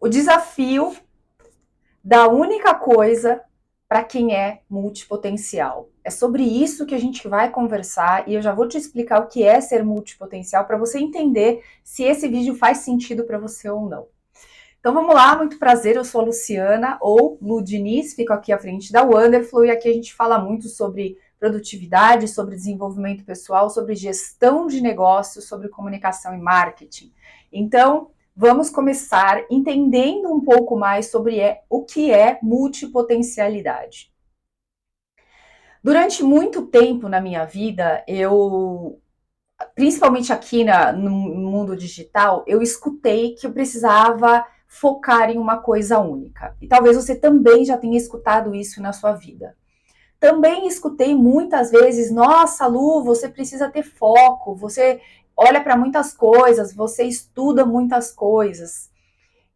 o desafio da única coisa para quem é multipotencial. É sobre isso que a gente vai conversar e eu já vou te explicar o que é ser multipotencial para você entender se esse vídeo faz sentido para você ou não. Então vamos lá, muito prazer, eu sou a Luciana, ou Lu Diniz, fico aqui à frente da Wonderflow e aqui a gente fala muito sobre produtividade, sobre desenvolvimento pessoal, sobre gestão de negócios, sobre comunicação e marketing. Então, vamos começar entendendo um pouco mais sobre o que é multipotencialidade. Durante muito tempo na minha vida, principalmente aqui no mundo digital, eu escutei que eu precisava focar em uma coisa única. E talvez você também já tenha escutado isso na sua vida. Também escutei muitas vezes, nossa, Lu, você precisa ter foco, você olha para muitas coisas, você estuda muitas coisas.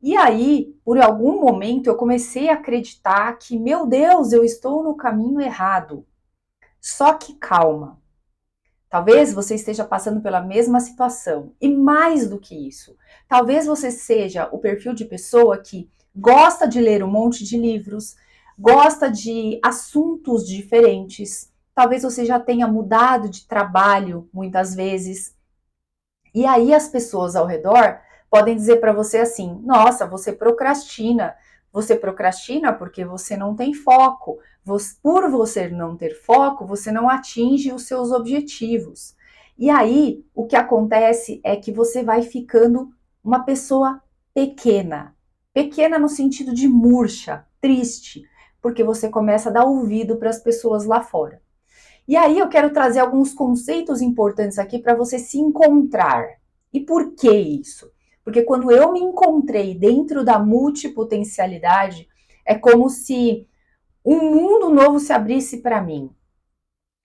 E aí, por algum momento, eu comecei a acreditar que, meu Deus, eu estou no caminho errado. Só que calma. Talvez você esteja passando pela mesma situação. E mais do que isso, talvez você seja o perfil de pessoa que gosta de ler um monte de livros, gosta de assuntos diferentes. Talvez você já tenha mudado de trabalho muitas vezes. E aí as pessoas ao redor podem dizer para você assim: nossa, você procrastina. Você procrastina porque você não tem foco. Por você não ter foco, você não atinge os seus objetivos. E aí, o que acontece é que você vai ficando uma pessoa pequena. Pequena no sentido de murcha, triste, porque você começa a dar ouvido para as pessoas lá fora. E aí eu quero trazer alguns conceitos importantes aqui para você se encontrar. E por que isso? Porque quando eu me encontrei dentro da multipotencialidade, é como se um mundo novo se abrisse para mim.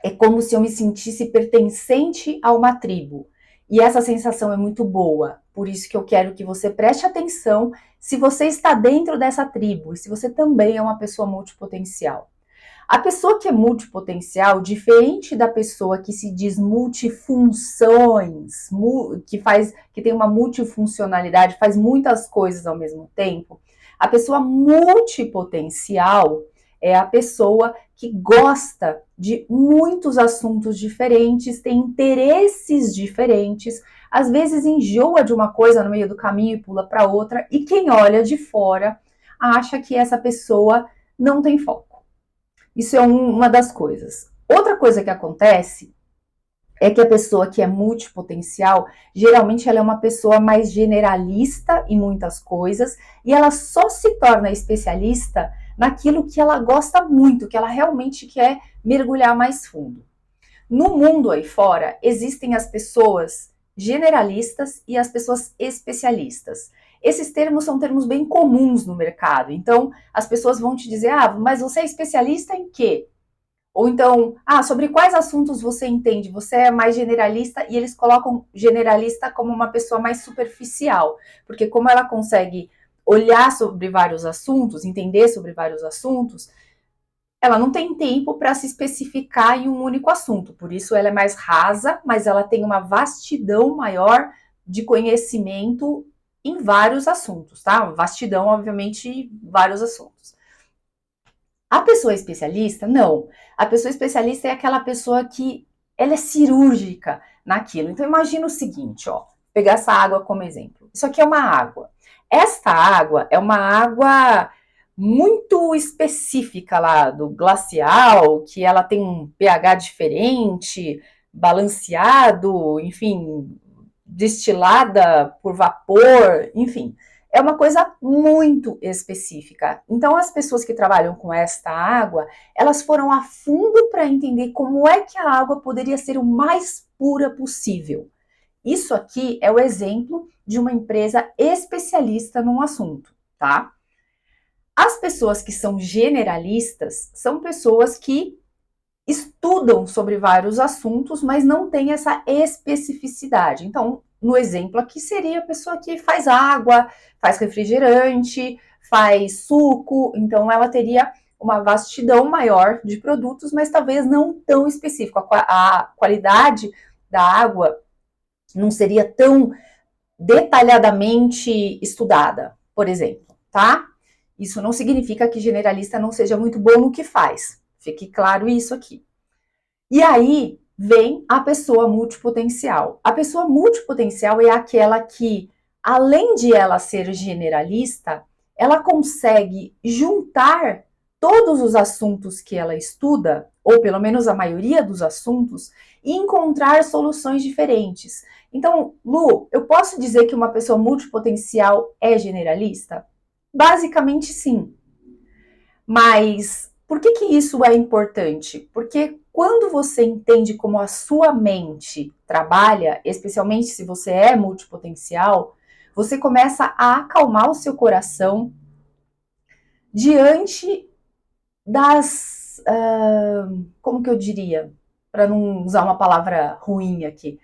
É como se eu me sentisse pertencente a uma tribo. E essa sensação é muito boa. Por isso que eu quero que você preste atenção se você está dentro dessa tribo e se você também é uma pessoa multipotencial. A pessoa que é multipotencial, diferente da pessoa que se diz multifunções, que tem uma multifuncionalidade, faz muitas coisas ao mesmo tempo, a pessoa multipotencial é a pessoa que gosta de muitos assuntos diferentes, tem interesses diferentes, às vezes enjoa de uma coisa no meio do caminho e pula para outra, e quem olha de fora acha que essa pessoa não tem foco. Isso é uma das coisas. Outra coisa que acontece é que a pessoa que é multipotencial, geralmente ela é uma pessoa mais generalista em muitas coisas e ela só se torna especialista naquilo que ela gosta muito, que ela realmente quer mergulhar mais fundo. No mundo aí fora, existem as pessoas generalistas e as pessoas especialistas. Esses termos são termos bem comuns no mercado. Então, as pessoas vão te dizer: ah, mas você é especialista em quê? Ou então, ah, sobre quais assuntos você entende? Você é mais generalista, e eles colocam generalista como uma pessoa mais superficial, porque como ela consegue olhar sobre vários assuntos, entender sobre vários assuntos, ela não tem tempo para se especificar em um único assunto, por isso ela é mais rasa, mas ela tem uma vastidão maior de conhecimento em vários assuntos, tá? Vastidão, obviamente, vários assuntos. A pessoa especialista, não. A pessoa especialista é aquela pessoa que ela é cirúrgica naquilo. Então imagina o seguinte, ó, pegar essa água como exemplo. Isso aqui é uma água. Esta água é uma água muito específica lá do glacial, que ela tem um pH diferente, balanceado, enfim, destilada por vapor, enfim. É uma coisa muito específica. Então, as pessoas que trabalham com esta água, elas foram a fundo para entender como é que a água poderia ser o mais pura possível. Isso aqui é o exemplo de uma empresa especialista num assunto, tá? As pessoas que são generalistas são pessoas que estudam sobre vários assuntos, mas não têm essa especificidade. Então, no exemplo aqui seria a pessoa que faz água, faz refrigerante, faz suco, então ela teria uma vastidão maior de produtos, mas talvez não tão específico. A qualidade da água não seria tão detalhadamente estudada, por exemplo. tá? Isso não significa que generalista não seja muito bom no que faz. Fique claro isso aqui. E aí vem a pessoa multipotencial. A pessoa multipotencial é aquela que, além de ela ser generalista, ela consegue juntar todos os assuntos que ela estuda, ou pelo menos a maioria dos assuntos, e encontrar soluções diferentes. Então, Lu, eu posso dizer que uma pessoa multipotencial é generalista? Basicamente, sim. Mas por que que isso é importante? Porque quando você entende como a sua mente trabalha, especialmente se você é multipotencial, você começa a acalmar o seu coração diante das, como que eu diria, para não usar uma palavra ruim aqui,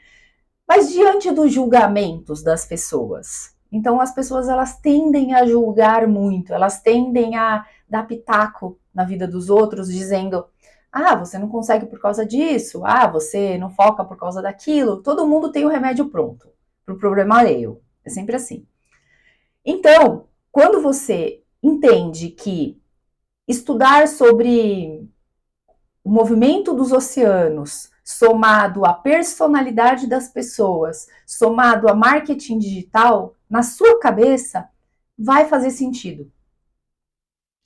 mas diante dos julgamentos das pessoas. Então as pessoas elas tendem a julgar muito, elas tendem a dar pitaco na vida dos outros, dizendo: ah, você não consegue por causa disso, ah, você não foca por causa daquilo. Todo mundo tem o remédio pronto para o problema alheio. É sempre assim. Então, quando você entende que estudar sobre o movimento dos oceanos, somado à personalidade das pessoas, somado a marketing digital, na sua cabeça, vai fazer sentido.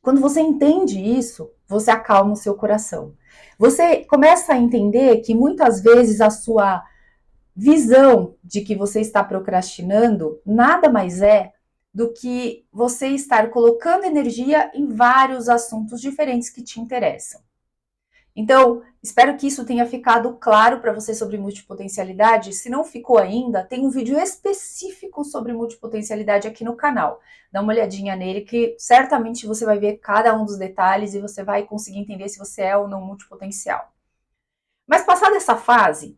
Quando você entende isso, você acalma o seu coração. Você começa a entender que muitas vezes a sua visão de que você está procrastinando nada mais é do que você estar colocando energia em vários assuntos diferentes que te interessam. Então, espero que isso tenha ficado claro para você sobre multipotencialidade. Se não ficou ainda, tem um vídeo específico sobre multipotencialidade aqui no canal. Dá uma olhadinha nele que certamente você vai ver cada um dos detalhes e você vai conseguir entender se você é ou não multipotencial. Mas passada essa fase,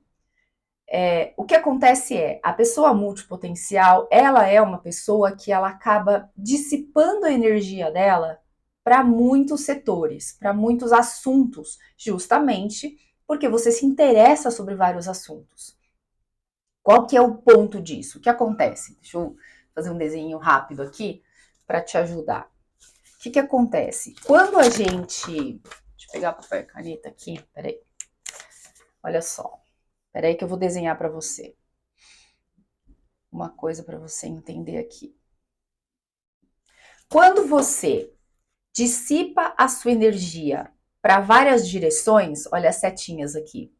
o que acontece é, a pessoa multipotencial, ela é uma pessoa que ela acaba dissipando a energia dela para muitos setores, para muitos assuntos, justamente porque você se interessa sobre vários assuntos. Qual que é o ponto disso? O que acontece? Deixa eu fazer um desenho rápido aqui para te ajudar. O que acontece? Quando a gente... Deixa eu pegar papel e caneta aqui, peraí. Olha só. Peraí que eu vou desenhar para você. Uma coisa para você entender aqui. Quando você dissipa a sua energia para várias direções, olha as setinhas aqui.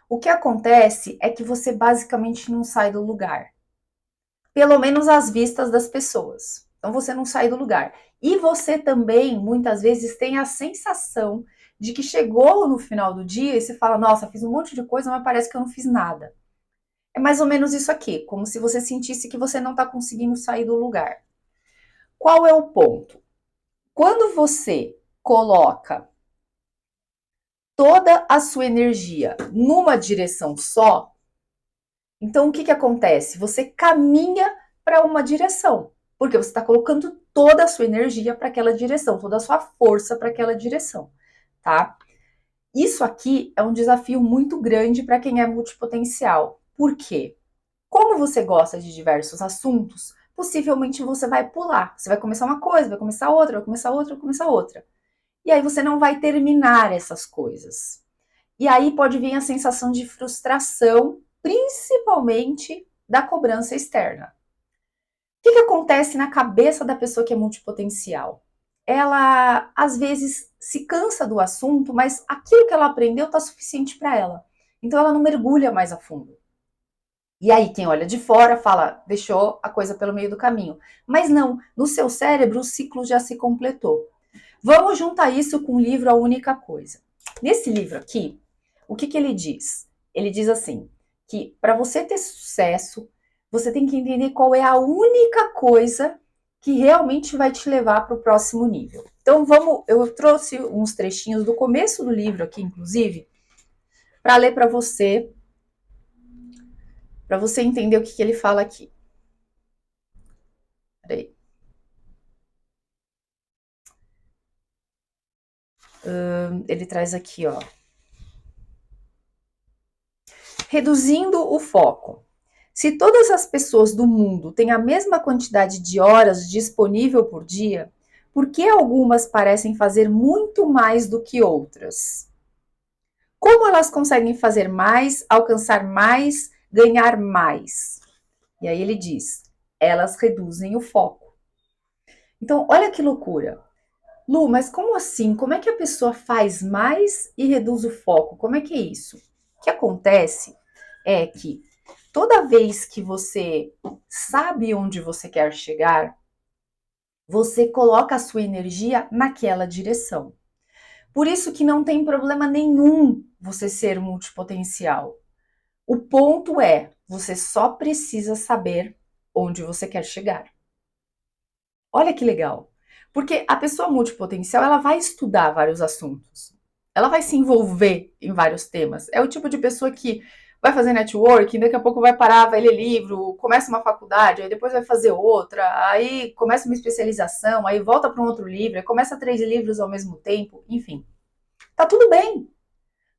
O que acontece é que você basicamente não sai do lugar. Pelo menos às vistas das pessoas. Então você não sai do lugar. E você também, muitas vezes, tem a sensação de que chegou no final do dia e você fala, nossa, fiz um monte de coisa, mas parece que eu não fiz nada. É mais ou menos isso aqui, como se você sentisse que você não está conseguindo sair do lugar. Qual é o ponto? Quando você coloca toda a sua energia numa direção só, então o que acontece? Você caminha para uma direção, porque você está colocando toda a sua energia para aquela direção, toda a sua força para aquela direção, tá? Isso aqui é um desafio muito grande para quem é multipotencial. Por quê? Como você gosta de diversos assuntos, possivelmente você vai pular. Você vai começar uma coisa, vai começar outra, vai começar outra, vai começar outra. E aí você não vai terminar essas coisas. E aí pode vir a sensação de frustração, principalmente da cobrança externa. O que acontece na cabeça da pessoa que é multipotencial? Ela, às vezes, se cansa do assunto, mas aquilo que ela aprendeu está suficiente para ela. Então ela não mergulha mais a fundo. E aí quem olha de fora fala, deixou a coisa pelo meio do caminho. Mas não, no seu cérebro o ciclo já se completou. Vamos juntar isso com o livro A Única Coisa. Nesse livro aqui, o que ele diz? Ele diz assim, que para você ter sucesso, você tem que entender qual é a única coisa que realmente vai te levar para o próximo nível. Então vamos, eu trouxe uns trechinhos do começo do livro aqui, inclusive, para ler para você entender o que ele fala aqui. Peraí. Ele traz aqui, ó. Reduzindo o foco. Se todas as pessoas do mundo têm a mesma quantidade de horas disponível por dia, Por que algumas parecem fazer muito mais do que outras? Como elas conseguem fazer mais, alcançar mais, ganhar mais? E aí ele diz: elas reduzem o foco. Então, olha que loucura. Lu, mas como assim? Como é que a pessoa faz mais e reduz o foco? Como é que é isso? O que acontece é que toda vez que você sabe onde você quer chegar, você coloca a sua energia naquela direção. Por isso que não tem problema nenhum você ser multipotencial. O ponto é, você só precisa saber onde você quer chegar. Olha que legal. Porque a pessoa multipotencial, ela vai estudar vários assuntos. Ela vai se envolver em vários temas. É o tipo de pessoa que vai fazer networking, daqui a pouco vai parar, vai ler livro, começa uma faculdade, aí depois vai fazer outra, aí começa uma especialização, aí volta para um outro livro, aí começa 3 livros ao mesmo tempo, enfim. Tá tudo bem.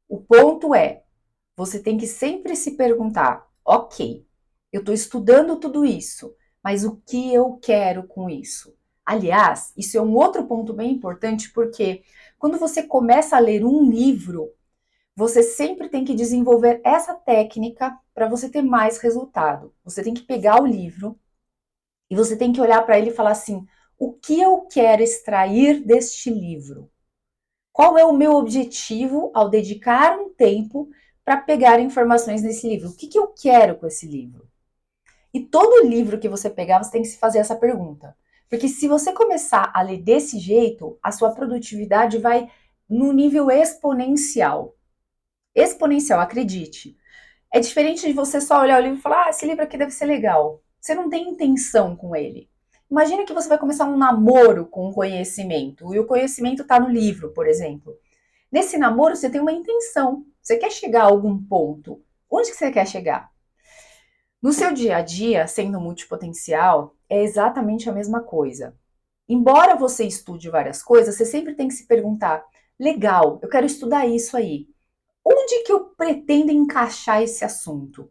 O ponto é, você tem que sempre se perguntar, ok, eu estou estudando tudo isso, mas o que eu quero com isso? Aliás, isso é um outro ponto bem importante, porque quando você começa a ler um livro, você sempre tem que desenvolver essa técnica para você ter mais resultado. Você tem que pegar o livro e você tem que olhar para ele e falar assim: o que eu quero extrair deste livro? Qual é o meu objetivo ao dedicar um tempo para pegar informações nesse livro? O que eu quero com esse livro? E todo livro que você pegar, você tem que se fazer essa pergunta. Porque se você começar a ler desse jeito, a sua produtividade vai no nível exponencial. Exponencial, acredite. É diferente de você só olhar o livro e falar: esse livro aqui deve ser legal. Você não tem intenção com ele. Imagina que você vai começar um namoro com o conhecimento, e o conhecimento está no livro, por exemplo. Nesse namoro, você tem uma intenção. Você quer chegar a algum ponto. Onde que você quer chegar? No seu dia a dia, sendo multipotencial, é exatamente a mesma coisa. Embora você estude várias coisas, você sempre tem que se perguntar: legal, eu quero estudar isso aí. Onde que eu pretendo encaixar esse assunto?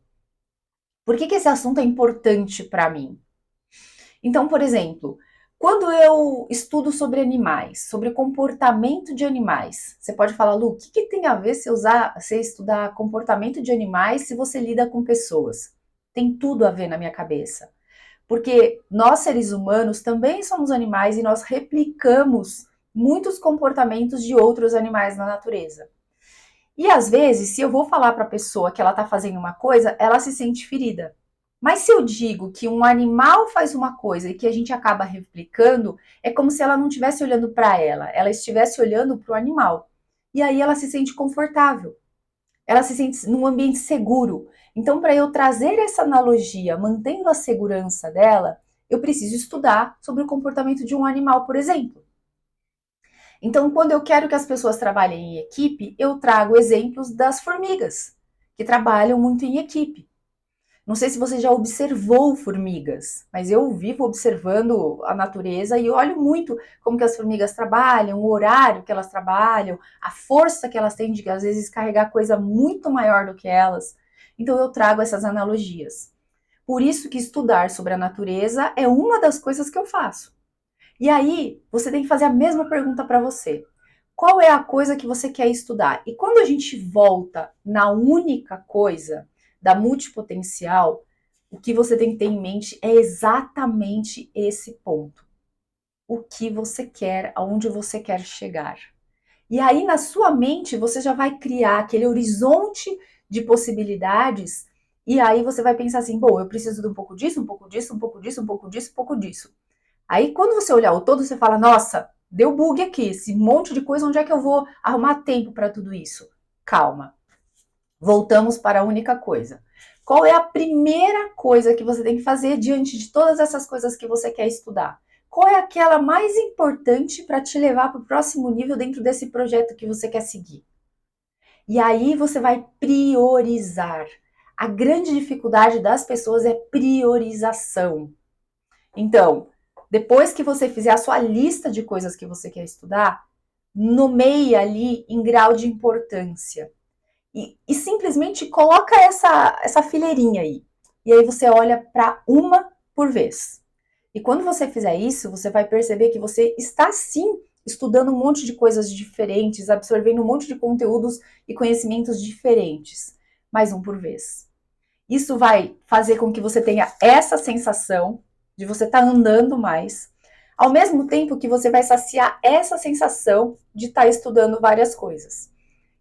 Por que esse assunto é importante para mim? Então, por exemplo, quando eu estudo sobre animais, sobre comportamento de animais, você pode falar: Lu, o que tem a ver se estudar comportamento de animais se você lida com pessoas? Tem tudo a ver na minha cabeça. Porque nós, seres humanos, também somos animais e nós replicamos muitos comportamentos de outros animais na natureza. E às vezes, se eu vou falar para a pessoa que ela está fazendo uma coisa, ela se sente ferida. Mas se eu digo que um animal faz uma coisa e que a gente acaba replicando, é como se ela não estivesse olhando para ela estivesse olhando para o animal. E aí ela se sente confortável, ela se sente num ambiente seguro. Então, para eu trazer essa analogia, mantendo a segurança dela, eu preciso estudar sobre o comportamento de um animal, por exemplo. Então, quando eu quero que as pessoas trabalhem em equipe, eu trago exemplos das formigas, que trabalham muito em equipe. Não sei se você já observou formigas, mas eu vivo observando a natureza e olho muito como que as formigas trabalham, o horário que elas trabalham, a força que elas têm de, às vezes, carregar coisa muito maior do que elas. Então, eu trago essas analogias. Por isso que estudar sobre a natureza é uma das coisas que eu faço. E aí, você tem que fazer a mesma pergunta para você. Qual é a coisa que você quer estudar? E quando a gente volta na única coisa da multipotencial, o que você tem que ter em mente é exatamente esse ponto. O que você quer, aonde você quer chegar. E aí, na sua mente, você já vai criar aquele horizonte de possibilidades. E aí você vai pensar assim: bom, eu preciso de um pouco disso, um pouco disso, um pouco disso, um pouco disso, um pouco disso. Aí, quando você olhar o todo, você fala: nossa, deu bug aqui, esse monte de coisa, onde é que eu vou arrumar tempo para tudo isso? Calma. Voltamos para a única coisa. Qual é a primeira coisa que você tem que fazer diante de todas essas coisas que você quer estudar? Qual é aquela mais importante para te levar para o próximo nível dentro desse projeto que você quer seguir? E aí você vai priorizar. A grande dificuldade das pessoas é priorização. Então, depois que você fizer a sua lista de coisas que você quer estudar, nomeie ali em grau de importância. E simplesmente coloca essa fileirinha aí. E aí você olha para uma por vez. E quando você fizer isso, você vai perceber que você está sim estudando um monte de coisas diferentes, absorvendo um monte de conteúdos e conhecimentos diferentes, mais um por vez. Isso vai fazer com que você tenha essa sensação de você estar andando mais, ao mesmo tempo que você vai saciar essa sensação de estar estudando várias coisas.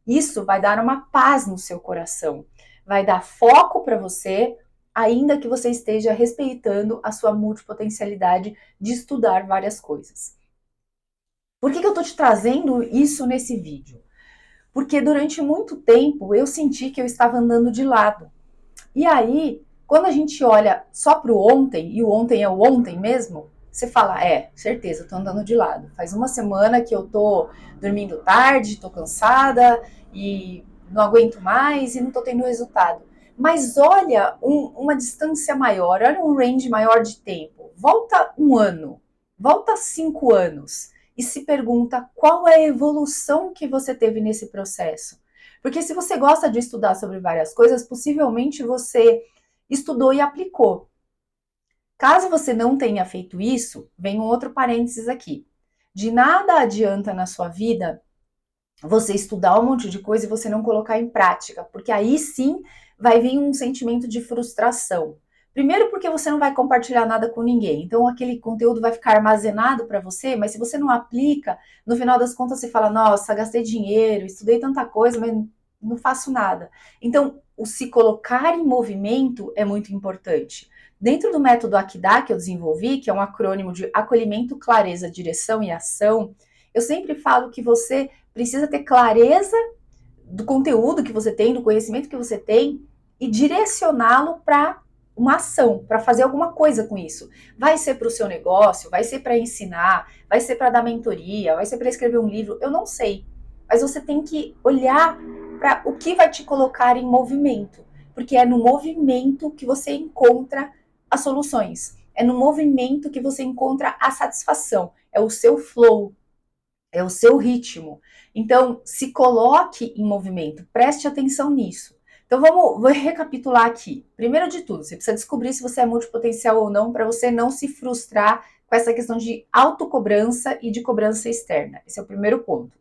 Isso vai dar uma paz no seu coração, vai dar foco para você, ainda que você esteja respeitando a sua multipotencialidade de estudar várias coisas. Por que eu estou te trazendo isso nesse vídeo? Porque durante muito tempo eu senti que eu estava andando de lado. E aí, quando a gente olha só para o ontem, e o ontem é o ontem mesmo, você fala, certeza, eu tô andando de lado. Faz uma semana que eu tô dormindo tarde, tô cansada e não aguento mais e não tô tendo resultado. Mas olha uma distância maior, olha um range maior de tempo. Volta um ano, volta 5 anos e se pergunta qual é a evolução que você teve nesse processo. Porque se você gosta de estudar sobre várias coisas, possivelmente você estudou e aplicou. Caso você não tenha feito isso, vem um outro parênteses aqui. De nada adianta na sua vida você estudar um monte de coisa e você não colocar em prática, porque aí sim vai vir um sentimento de frustração. Primeiro porque você não vai compartilhar nada com ninguém, então aquele conteúdo vai ficar armazenado para você, mas se você não aplica, no final das contas você fala, nossa, gastei dinheiro, estudei tanta coisa, mas não faço nada. Então, o se colocar em movimento é muito importante. Dentro do método Akida que eu desenvolvi, que é um acrônimo de acolhimento, clareza, direção e ação, eu sempre falo que você precisa ter clareza do conteúdo que você tem, do conhecimento que você tem e direcioná-lo para uma ação, para fazer alguma coisa com isso. Vai ser para o seu negócio, vai ser para ensinar, vai ser para dar mentoria, vai ser para escrever um livro, eu não sei. Mas você tem que olhar para o que vai te colocar em movimento, porque é no movimento que você encontra as soluções. É no movimento que você encontra a satisfação, é o seu flow, é o seu ritmo. Então, se coloque em movimento, preste atenção nisso. Então, vou recapitular aqui. Primeiro de tudo, você precisa descobrir se você é multipotencial ou não, para você não se frustrar com essa questão de autocobrança e de cobrança externa. Esse é o primeiro ponto.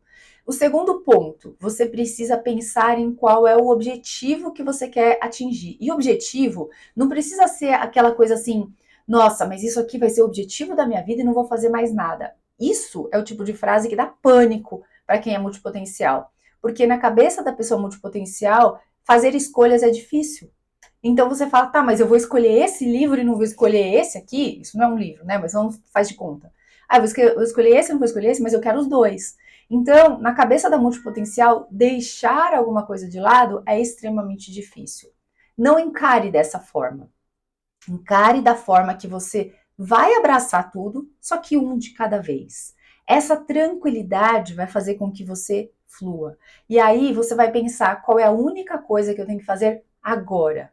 O segundo ponto, você precisa pensar em qual é o objetivo que você quer atingir. E objetivo não precisa ser aquela coisa assim, nossa, mas isso aqui vai ser o objetivo da minha vida e não vou fazer mais nada. Isso é o tipo de frase que dá pânico para quem é multipotencial. Porque na cabeça da pessoa multipotencial, fazer escolhas é difícil. Então você fala, tá, mas eu vou escolher esse livro e não vou escolher esse aqui? Isso não é um livro, né? Mas vamos, faz de conta. Ah, eu vou escolher esse, não vou escolher esse, mas eu quero os dois. Então, na cabeça da multipotencial, deixar alguma coisa de lado é extremamente difícil. Não encare dessa forma. Encare da forma que você vai abraçar tudo, só que um de cada vez. Essa tranquilidade vai fazer com que você flua. E aí você vai pensar qual é a única coisa que eu tenho que fazer agora.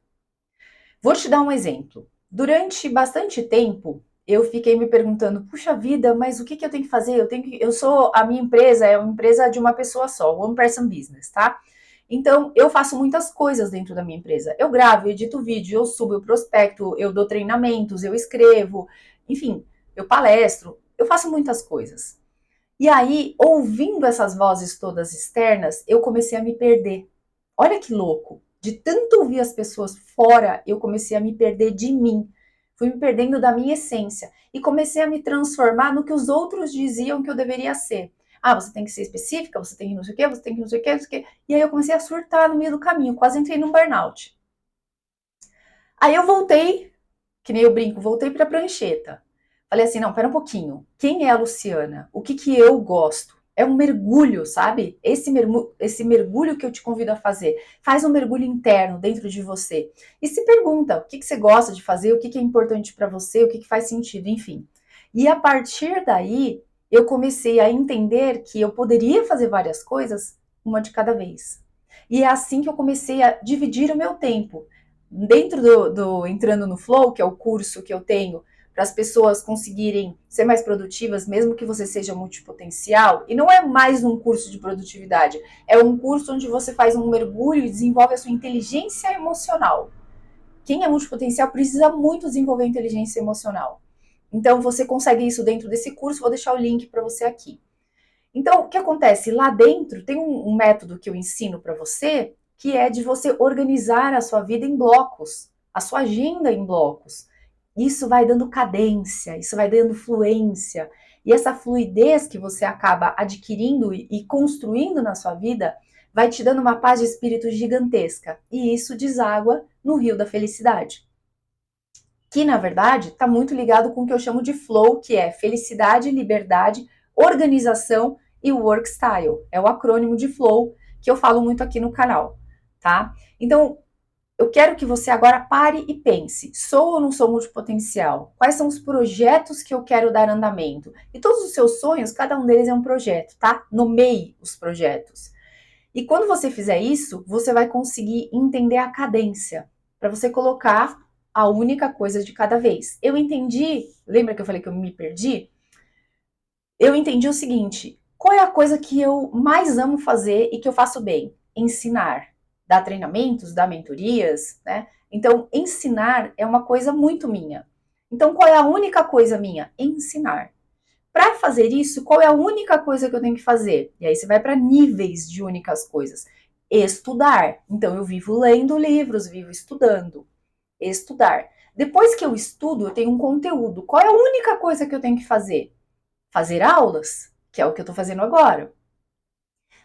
Vou te dar um exemplo. Durante bastante tempo, eu fiquei me perguntando, puxa vida, mas o que eu tenho que fazer? A minha empresa é uma empresa de uma pessoa só, one person business, tá? Então, eu faço muitas coisas dentro da minha empresa. Eu gravo, eu edito vídeo, eu subo, eu prospecto, eu dou treinamentos, eu escrevo, enfim, eu palestro, eu faço muitas coisas. E aí, ouvindo essas vozes todas externas, eu comecei a me perder. Olha que louco! De tanto ouvir as pessoas fora, eu comecei a me perder de mim. Fui me perdendo da minha essência e comecei a me transformar no que os outros diziam que eu deveria ser. Ah, você tem que ser específica, você tem que não sei o quê, você tem que não sei o quê, não sei o quê. E aí eu comecei a surtar no meio do caminho, quase entrei num burnout. Aí eu voltei, que nem eu brinco, voltei para a prancheta. Falei assim, não, pera um pouquinho. Quem é a Luciana? O que eu gosto? É um mergulho, sabe? Esse mergulho que eu te convido a fazer. Faz um mergulho interno dentro de você. E se pergunta o que você gosta de fazer, o que é importante para você, o que faz sentido, enfim. E a partir daí, eu comecei a entender que eu poderia fazer várias coisas, uma de cada vez. E é assim que eu comecei a dividir o meu tempo. Dentro do Entrando no Flow, que é o curso que eu tenho para as pessoas conseguirem ser mais produtivas, mesmo que você seja multipotencial, e não é mais um curso de produtividade, é um curso onde você faz um mergulho e desenvolve a sua inteligência emocional. Quem é multipotencial precisa muito desenvolver inteligência emocional. Então, você consegue isso dentro desse curso, vou deixar o link para você aqui. Então, o que acontece? Lá dentro tem um método que eu ensino para você, que é de você organizar a sua vida em blocos, a sua agenda em blocos. Isso vai dando cadência, isso vai dando fluência. E essa fluidez que você acaba adquirindo e construindo na sua vida vai te dando uma paz de espírito gigantesca. E isso deságua no rio da felicidade. Que, na verdade, está muito ligado com o que eu chamo de flow, que é felicidade, liberdade, organização e work style. É o acrônimo de flow que eu falo muito aqui no canal, tá? Então, eu quero que você agora pare e pense: sou ou não sou multipotencial? Quais são os projetos que eu quero dar andamento? E todos os seus sonhos, cada um deles é um projeto, tá? Nomeie os projetos. E quando você fizer isso, você vai conseguir entender a cadência, para você colocar a única coisa de cada vez. Eu entendi, lembra que eu falei que eu me perdi? Eu entendi o seguinte: qual é a coisa que eu mais amo fazer e que eu faço bem? Ensinar. Dar treinamentos, dar mentorias, né? Então, ensinar é uma coisa muito minha. Então, qual é a única coisa minha? Ensinar. Para fazer isso, qual é a única coisa que eu tenho que fazer? E aí você vai para níveis de únicas coisas. Estudar. Então, eu vivo lendo livros, vivo estudando. Estudar. Depois que eu estudo, eu tenho um conteúdo. Qual é a única coisa que eu tenho que fazer? Fazer aulas, que é o que eu estou fazendo agora.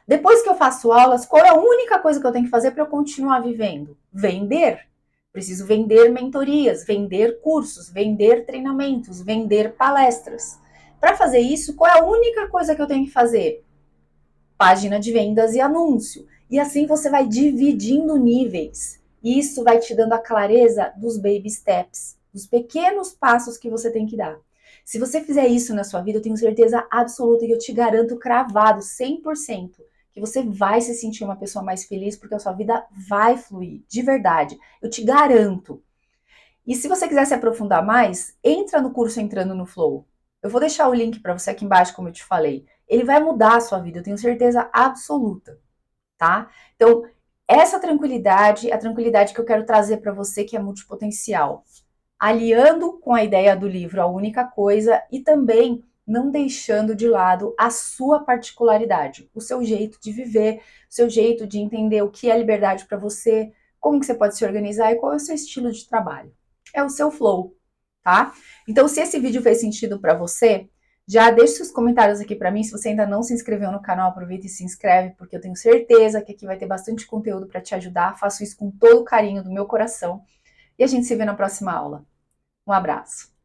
Depois que eu faço aulas, qual é a única coisa que eu tenho que fazer para eu continuar vivendo? Vender. Preciso vender mentorias, vender cursos, vender treinamentos, vender palestras. Para fazer isso, qual é a única coisa que eu tenho que fazer? Página de vendas e anúncio. E assim você vai dividindo níveis. E isso vai te dando a clareza dos baby steps, dos pequenos passos que você tem que dar. Se você fizer isso na sua vida, eu tenho certeza absoluta e eu te garanto cravado 100% que você vai se sentir uma pessoa mais feliz porque a sua vida vai fluir, de verdade. Eu te garanto. E se você quiser se aprofundar mais, entra no curso Entrando no Flow. Eu vou deixar o link para você aqui embaixo, como eu te falei. Ele vai mudar a sua vida, eu tenho certeza absoluta, tá? Então, essa tranquilidade, a tranquilidade que eu quero trazer para você que é multipotencial, aliando com a ideia do livro A Única Coisa e também não deixando de lado a sua particularidade, o seu jeito de viver, o seu jeito de entender o que é liberdade para você, como que você pode se organizar e qual é o seu estilo de trabalho. É o seu flow, tá? Então, se esse vídeo fez sentido para você, já deixe seus comentários aqui para mim. Se você ainda não se inscreveu no canal, aproveita e se inscreve, porque eu tenho certeza que aqui vai ter bastante conteúdo para te ajudar. Faço isso com todo o carinho do meu coração. E a gente se vê na próxima aula. Um abraço.